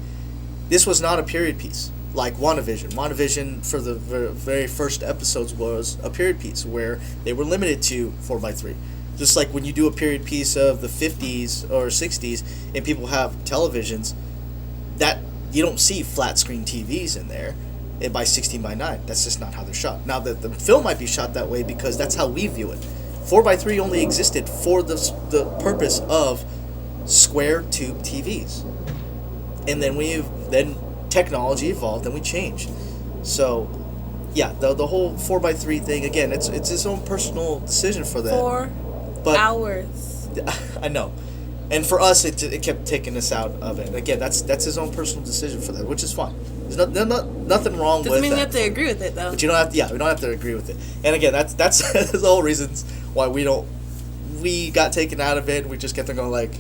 A: This was not a period piece like WandaVision. WandaVision for the very first episodes was a period piece where they were limited to 4x3. Just like when you do a period piece of the 50s or 60s and people have televisions, that you don't see flat screen TVs in there. By 16:9. That's just not how they're shot. Now, the film might be shot that way because that's how we view it. 4x3 only existed for the purpose of square tube TVs. And then technology evolved and we changed. So, yeah, the whole 4x3 thing, again, it's his own personal decision for that.
B: 4 hours.
A: I know. And for us, it kept taking us out of it. Again, that's his own personal decision for that, which is fine. There's nothing wrong with that.
B: Doesn't mean we have to agree with it, though.
A: But you don't have to. Yeah, we don't have to agree with it. And again, that's the whole reasons why we got taken out of it. We just kept on going like,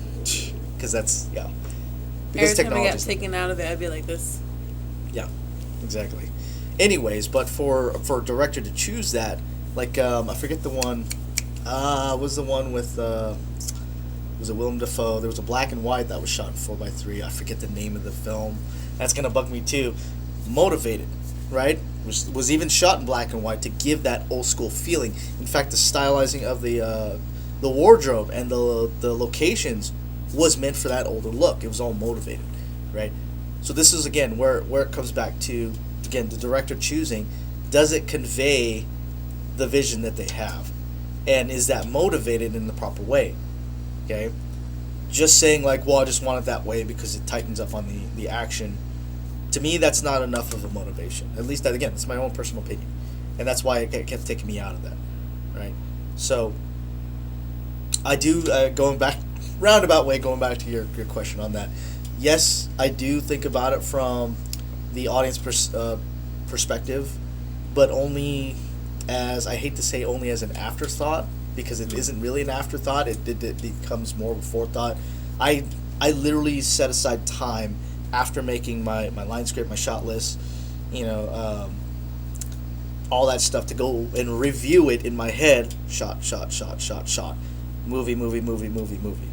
A: because that's because
B: every time I got taken out of it, I'd be like this.
A: Yeah, exactly. Anyways, but for a director to choose that, like I forget the one. Was the one with. Was it Willem Dafoe? There was a black and white that was shot in 4x3. I forget the name of the film. That's gonna bug me too. Motivated, right? Was even shot in black and white to give that old school feeling. In fact, the stylizing of the wardrobe and the locations was meant for that older look. It was all motivated, right? So this is again where it comes back to, again, the director choosing. Does it convey the vision that they have, and is that motivated in the proper way? Okay, just saying like, well, I just want it that way because it tightens up on the action. To me, that's not enough of a motivation. At least that, again, it's my own personal opinion, and that's why it kept taking me out of that, right? So, I do going back to your question on that. Yes, I do think about it from the audience perspective, but only as, I hate to say, only as an afterthought. Because it isn't really an afterthought, it becomes more of a forethought. I literally set aside time after making my line script, my shot list, all that stuff to go and review it in my head. Shot, movie.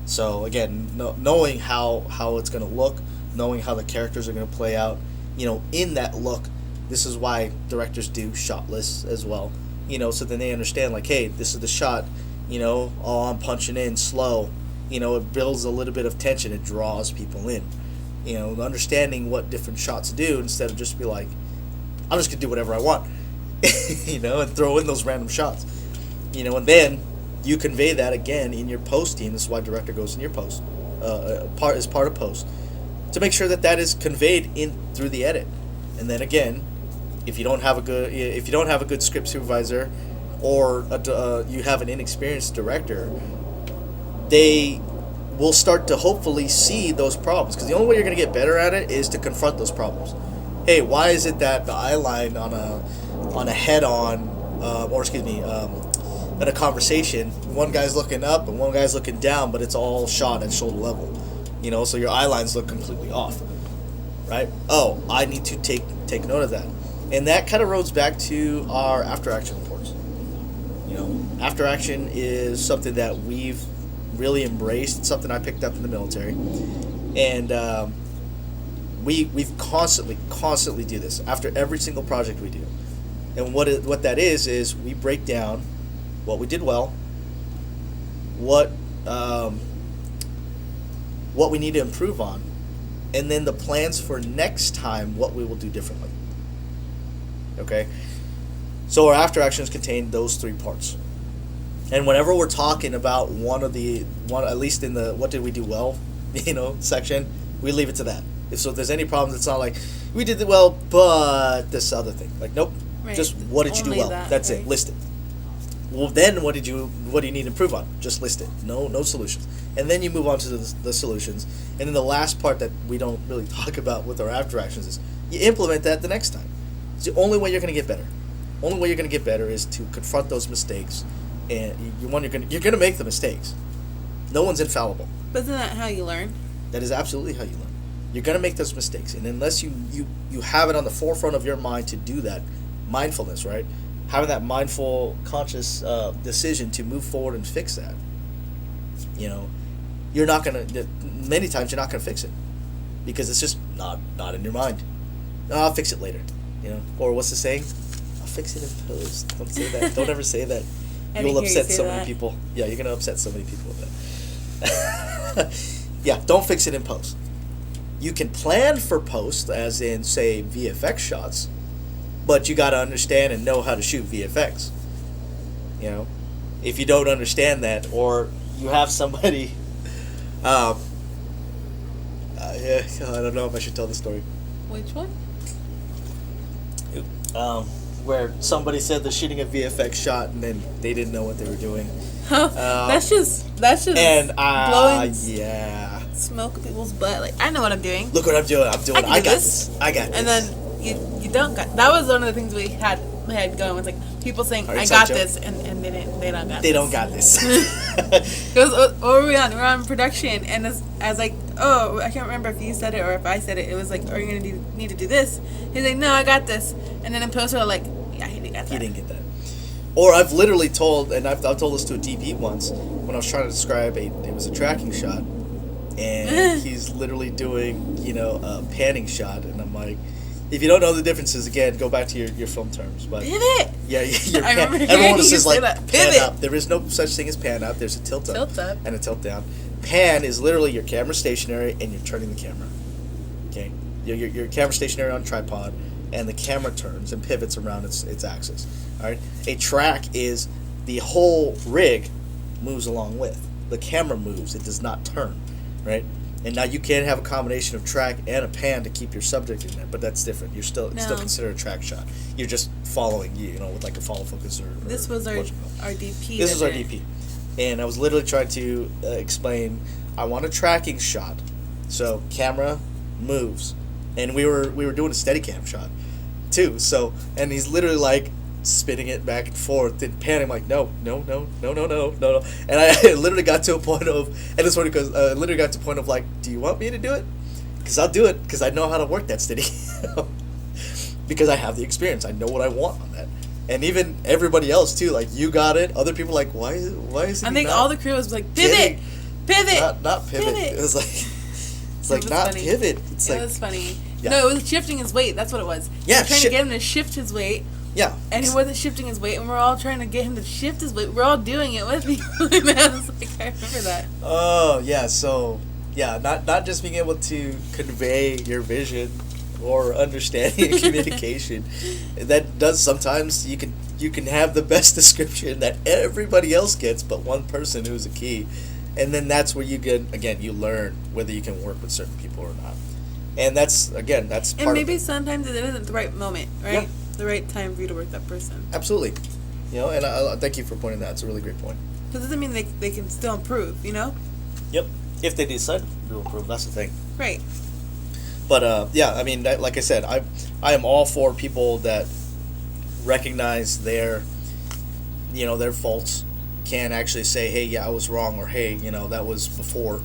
A: So again, knowing how it's gonna look, knowing how the characters are gonna play out, in that look. This is why directors do shot lists as well. So then they understand, like, hey, this is the shot, I'm punching in slow. It builds a little bit of tension. It draws people in. Understanding what different shots do instead of just be like, I'm just going to do whatever I want, and throw in those random shots. And then you convey that again in your post team. This is why director goes in your post, part of post, to make sure that is conveyed in through the edit. And then again, if you don't have a good script supervisor, or you have an inexperienced director, they will start to hopefully see those problems. Because the only way you're going to get better at it is to confront those problems. Hey, why is it that the eye line on a head-on, in a conversation, one guy's looking up and one guy's looking down, but it's all shot at shoulder level, so your eye lines look completely off, right? Oh, I need to take note of that. And that kind of rolls back to our after action reports. After action is something that we've really embraced. It's something I picked up in the military, and we've constantly do this after every single project we do. And what that is we break down what we did well, what we need to improve on, and then the plans for next time, what we will do differently. Okay? So our after actions contain those 3 parts. And whenever we're talking about one, at least in the what did we do well, section, we leave it to that. So if there's any problems, it's not like, we did it well, but this other thing. Like, nope. Right. Just what did you do well? That's right. It. List it. Well, then what do you need to improve on? Just list it. No solutions. And then you move on to the solutions. And then the last part that we don't really talk about with our after actions is you implement that the next time. It's the only way you're going to get better. Only way you're going to get better is to confront those mistakes. And you're going to make the mistakes. No one's infallible.
B: But isn't that how you learn?
A: That is absolutely how you learn. You're going to make those mistakes. And unless you have it on the forefront of your mind to do that, mindfulness, right? Having that mindful, conscious decision to move forward and fix that. You're not going to, many times you're not going to fix it. Because it's just not in your mind. No, I'll fix it later. Or what's the saying? I'll fix it in post. Don't say that. Don't ever say that. You'll upset so many people. Yeah, you're going to upset so many people with that. Yeah, don't fix it in post. You can plan for post, as in, say, VFX shots, but you got to understand and know how to shoot VFX. If you don't understand that, or you have somebody, I don't know if I should tell the story.
B: Which one?
A: Where somebody said they're shooting a VFX shot and then they didn't know what they were doing.
B: That's just
A: and
B: blowing
A: smoke
B: up people's butt. Like, I know what I'm doing.
A: Look what I'm doing. I got this.
B: And then you don't got. That was one of the things we had going. Was like people saying, "I got this," and they don't got.
A: They don't got this.
B: Because what were we on? We're on production, and I was like, "Oh, I can't remember if you said it or if I said it." It was like, "Are you gonna need to do this?" He's like, "No, I got this." And then in post, we're like, "Yeah, he didn't get that." He didn't get that.
A: Or I've literally told, and I've told this to a DP once when I was trying to describe it was a tracking shot, and he's literally doing a panning shot, and I'm like, if you don't know the differences, again, go back to your film terms. But
B: pivot.
A: Yeah, everyone says like pan up. There is no such thing as pan up. There's a tilt up and a tilt down. Pan is literally your camera stationary and you're turning the camera. Okay, your camera stationary on a tripod, and the camera turns and pivots around its axis. All right. A track is the whole rig moves along with. The camera moves. It does not turn. Right. And now you can have a combination of track and a pan to keep your subject in there, but that's different. It's still considered a track shot. You're just following, with like a follow focus or.
B: This was our DP.
A: This was our DP, and I was literally trying to explain. I want a tracking shot, so camera moves, and we were doing a Steadicam shot, too. So and he's literally like spinning it back and forth and panning. I'm like, no. And I literally got to a point of, and it's funny because I literally got to a point of like, do you want me to do it? Because I'll do it because I know how to work that steady. Because I have the experience. I know what I want on that. And even everybody else too, like you got it. Other people like, why is it? I
B: think all the crew was like, pivot.
A: Not pivot. It was like, not funny. Pivot.
B: It was funny. Yeah. No, it was shifting his weight. That's what it was.
A: Yeah,
B: trying to get him to shift his weight.
A: Yeah.
B: And he wasn't shifting his weight, and we're all trying to get him to shift his weight. We're all doing it with me. And I was like, I remember that. Oh,
A: yeah. So, yeah, not just being able to convey your vision or understanding and communication. That does sometimes you can have the best description that everybody else gets, but one person who's a key. And then that's where you you learn whether you can work with certain people or not. And that's part of it.
B: And maybe sometimes it isn't the right moment, right? Yeah. The right time for you to work that person.
A: Absolutely. And I thank you for pointing that. It's a really great point.
B: Because it doesn't mean they can still improve, Yep.
A: If they decide to improve, that's the thing.
B: Right.
A: But, I mean, like I said, I am all for people that recognize their faults, can actually say, hey, yeah, I was wrong, or hey, that was before,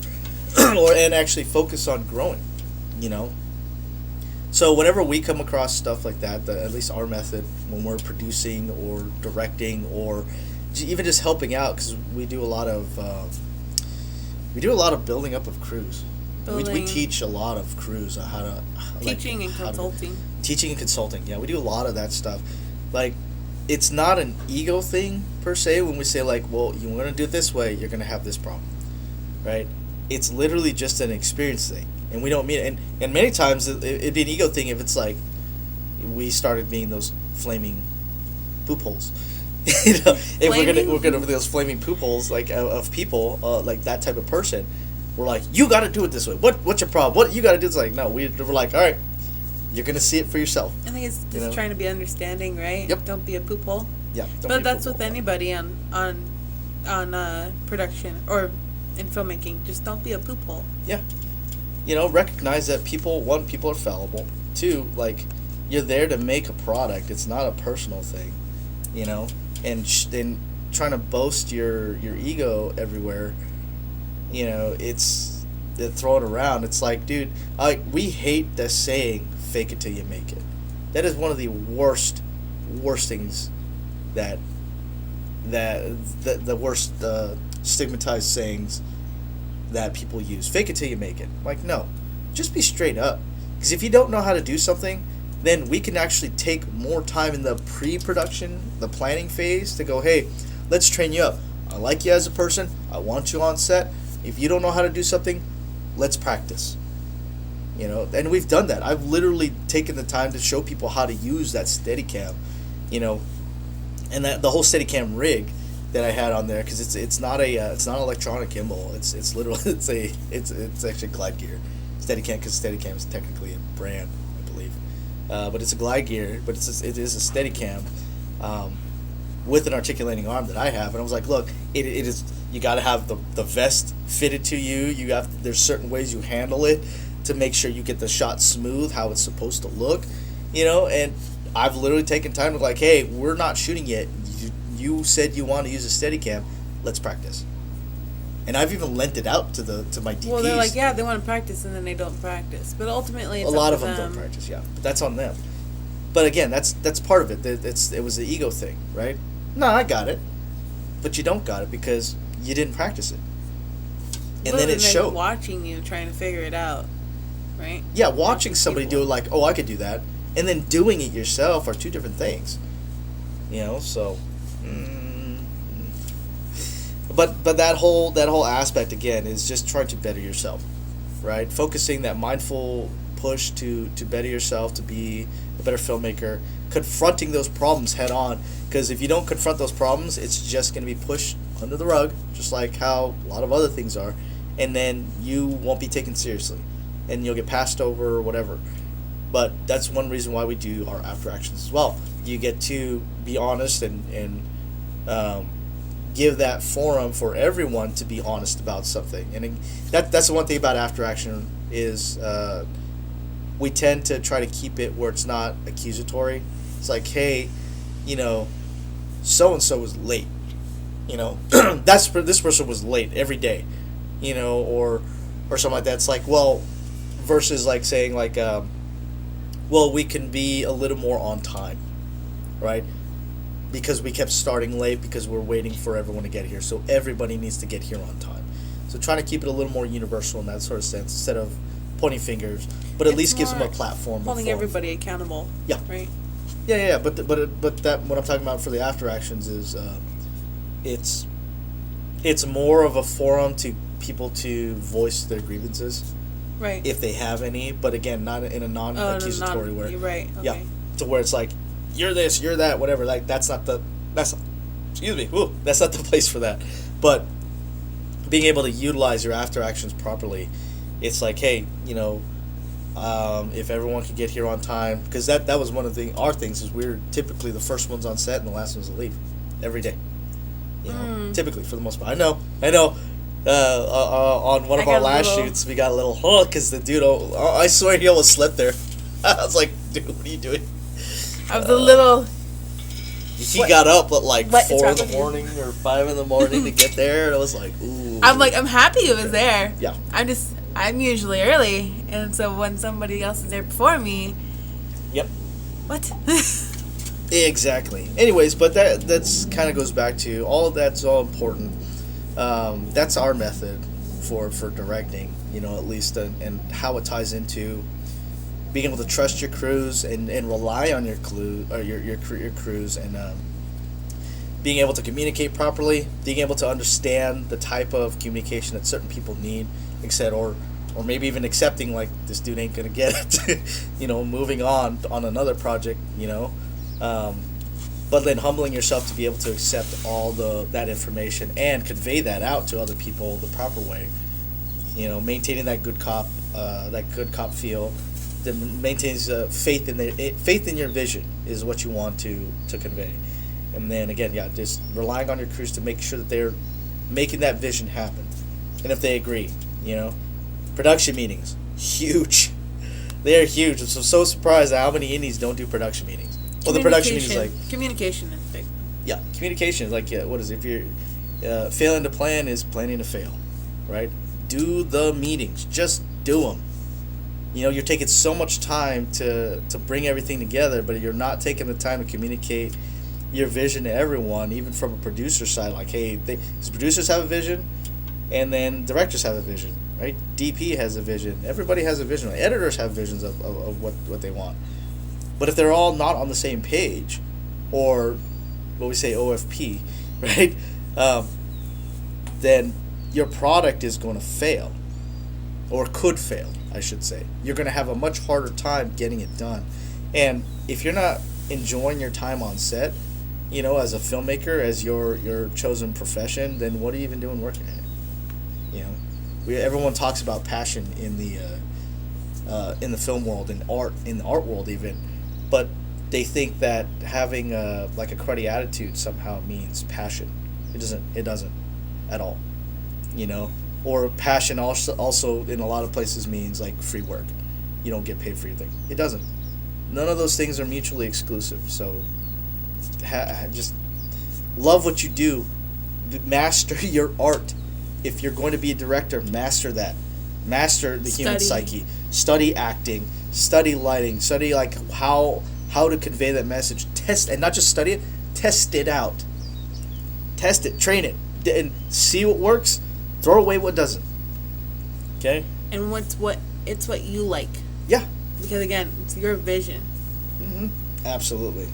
A: and actually focus on growing, So whenever we come across stuff like that, at least our method, when we're producing or directing or even just helping out, because we do a lot of We do a lot of building up of crews. We
B: Building.
A: teach a lot of crews on how to
B: Teaching and consulting.
A: Teaching and consulting. Yeah, we do a lot of that stuff. Like, it's not an ego thing per se when we say like, well, you want to do it this way, you're gonna have this problem, right? It's literally just an experience thing, and we don't mean it. And many times it'd be an ego thing if it's like we started being those flaming poop holes. You know, if we're gonna be those flaming poop holes like of people, like that type of person, we're like, you got to do it this way. What's your problem? What you got to do? It's like, no, we're like, all right, you're gonna see it for yourself.
B: I think it's just trying to be understanding, right?
A: Yep.
B: Don't be a poop hole.
A: Yeah.
B: But that's with anybody on production or in filmmaking. Just don't be a poop hole.
A: Yeah. You know, recognize that people are fallible. Two, like, you're there to make a product. It's not a personal thing, you know. And then trying to boast your ego everywhere, you know, it's throw it around. It's like, dude, we hate the saying "fake it till you make it." That is one of the worst things that the worst stigmatized sayings that people use. Fake it till you make it. Like, no, just be straight up. Because if you don't know how to do something, then we can actually take more time in the pre-production, the planning phase to go, hey, let's train you up. I like you as a person. I want you on set. If you don't know how to do something, let's practice. You know, and we've done that. I've literally taken the time to show people how to use that Steadicam, you know, and that the whole Steadicam rig that I had on there, because it's not an electronic gimbal. It's literally it's actually glide gear Steadicam, because Steadicam is technically a brand, I believe, but it's a glide gear, but it is a Steadicam with an articulating arm that I have, and I was like, look, it is, you got to have the vest fitted to you. There's certain ways you handle it to make sure you get the shot smooth, how it's supposed to look, you know. And I've literally taken time to like, hey, we're not shooting yet. You said you want to use a Steadicam. Let's practice. And I've even lent it out to my DPs.
B: Well, they're like, yeah, they want to practice, and then they don't practice. But ultimately, it's
A: a lot of them don't practice. Yeah, but that's on them. But again, that's part of it. It was the ego thing, right? No, I got it, but you don't got it because you didn't practice it, and then it showed.
B: Watching you trying to figure it out, right?
A: Yeah, watching somebody do it, like, oh, I could do that, and then doing it yourself are two different things. You know, so. But that whole aspect again is just trying to better yourself, right? Focusing that mindful push to better yourself, to be a better filmmaker, confronting those problems head on. Because if you don't confront those problems, it's just going to be pushed under the rug, just like how a lot of other things are, and then you won't be taken seriously, and you'll get passed over or whatever. But that's one reason why we do our after actions as well. You get to be honest and give that forum for everyone to be honest about something. And that's the one thing about after action is we tend to try to keep it where it's not accusatory. It's like, hey, you know, so and so was late. You know, this person was late every day. You know, or something like that. It's like, well, versus like saying like, well, we can be a little more on time, right? Because we kept starting late because we're waiting for everyone to get here. So everybody needs to get here on time. So trying to keep it a little more universal in that sort of sense, instead of pointing fingers, but at least gives them a platform.
B: Holding everybody accountable.
A: Yeah.
B: Right.
A: Yeah. But that what I'm talking about for the after actions is, it's more of a forum to people to voice their grievances,
B: right? If
A: they have any, but again, not in a non-accusatory way.
B: You're right. Okay.
A: Yeah. To where it's like, you're this, you're that, whatever. Like that's not the place for that. But being able to utilize your after actions properly, it's like, hey, you know, if everyone could get here on time, because that was one of our things is we're typically the first ones on set and the last ones to leave every day. You know, typically for the most part. I know. On one of our last shoots, we got a little because the dude, I swear he almost slept there. I was like, dude, what are you doing?
B: I was a little.
A: He got up at like 4 in the morning or 5 in the morning to get there, and I was like, ooh.
B: I'm happy it was there.
A: Yeah.
B: I'm usually early, and so when somebody else is there before me.
A: Yep.
B: What?
A: Exactly. Anyways, but that's kind of goes back to all of that's all important. That's our method for directing, at least, and how it ties into being able to trust your crews and rely on your crews, and being able to communicate properly, being able to understand the type of communication that certain people need, etc., or maybe even accepting, like, this dude ain't gonna get it, moving on another project, but then humbling yourself to be able to accept all that information and convey that out to other people the proper way, maintaining that good cop feel that maintains faith in your vision is what you want to convey. And then again, just relying on your crews to make sure that they're making that vision happen, and if they agree, production meetings, huge. They are huge. I'm so surprised at how many indies don't do production meetings. Well, the production meetings, like,
B: communication is big.
A: Yeah, communication is like, what is it? If you're failing to plan is planning to fail, right? Do the meetings. Just do them. You're taking so much time to bring everything together, but you're not taking the time to communicate your vision to everyone, even from a producer side. Like, hey, these producers have a vision, and then directors have a vision, right? DP has a vision. Everybody has a vision. Editors have visions of what they want. But if they're all not on the same page, or what we say OFP, right, then your product is going to fail, or could fail, I should say. You're going to have a much harder time getting it done. And if you're not enjoying your time on set, as a filmmaker, as your chosen profession, then what are you even doing working at it? Everyone talks about passion in the film world, in the art world even, but they think that having a cruddy attitude somehow means passion. It doesn't at all. Or passion also in a lot of places means like free work. You don't get paid for your thing. It doesn't. None of those things are mutually exclusive. So just love what you do. Master your art. If you're going to be a director, master that. Master the human psyche. Study acting. Study lighting. Study like how to convey that message. Test, and not just study it. Test it out. Test it. Train it. And see what works. Throw away what doesn't. Okay?
B: And it's what you like.
A: Yeah.
B: Because again, it's your vision.
A: Mm-hmm. Absolutely.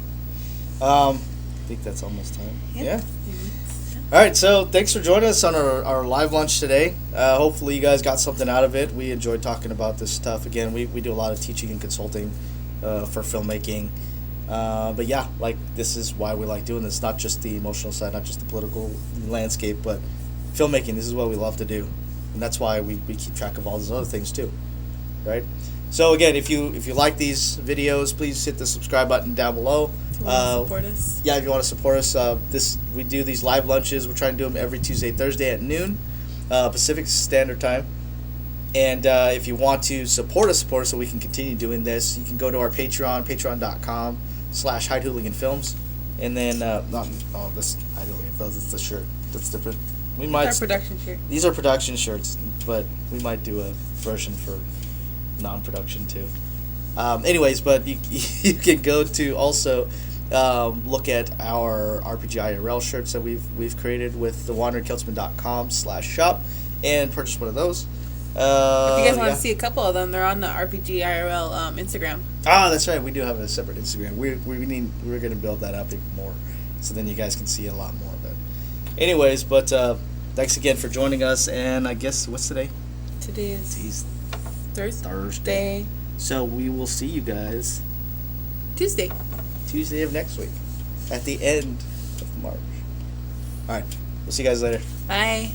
A: I think that's almost time. Yeah. Mm-hmm. All right, so thanks for joining us on our live lunch today. Hopefully you guys got something out of it. We enjoyed talking about this stuff. Again, we do a lot of teaching and consulting for filmmaking. But yeah, like, this is why we like doing this. Not just the emotional side, not just the political landscape, but filmmaking. This is what we love to do, and that's why we keep track of all those other things too, right? So again, if you like these videos, please hit the subscribe button down below.
B: Support us.
A: Yeah, if you want to support us, we do these live lunches. We're trying to do them every Tuesday, Thursday at noon, Pacific Standard Time. And if you want to support us so we can continue doing this, you can go to our Patreon, patreon.com/HideHooliganFilms, and then this Hide Hooligan Films. It's the shirt. That's different. We might.
B: Our production shirt.
A: These are production shirts, but we might do a version for non-production too. Anyways, but you can go to also look at our RPG IRL shirts that we've created with the wanderingkeltsman.com/shop and purchase one of those.
B: If you guys want to see a couple of them, they're on the RPG IRL Instagram.
A: Ah, that's right. We do have a separate Instagram. We're going to build that up even more, so then you guys can see a lot more of it. Anyways, but thanks again for joining us. And I guess what's today?
B: Today is
A: Thursday. So we will see you guys
B: Tuesday
A: of next week at the end of March. All right. We'll see you guys later.
B: Bye.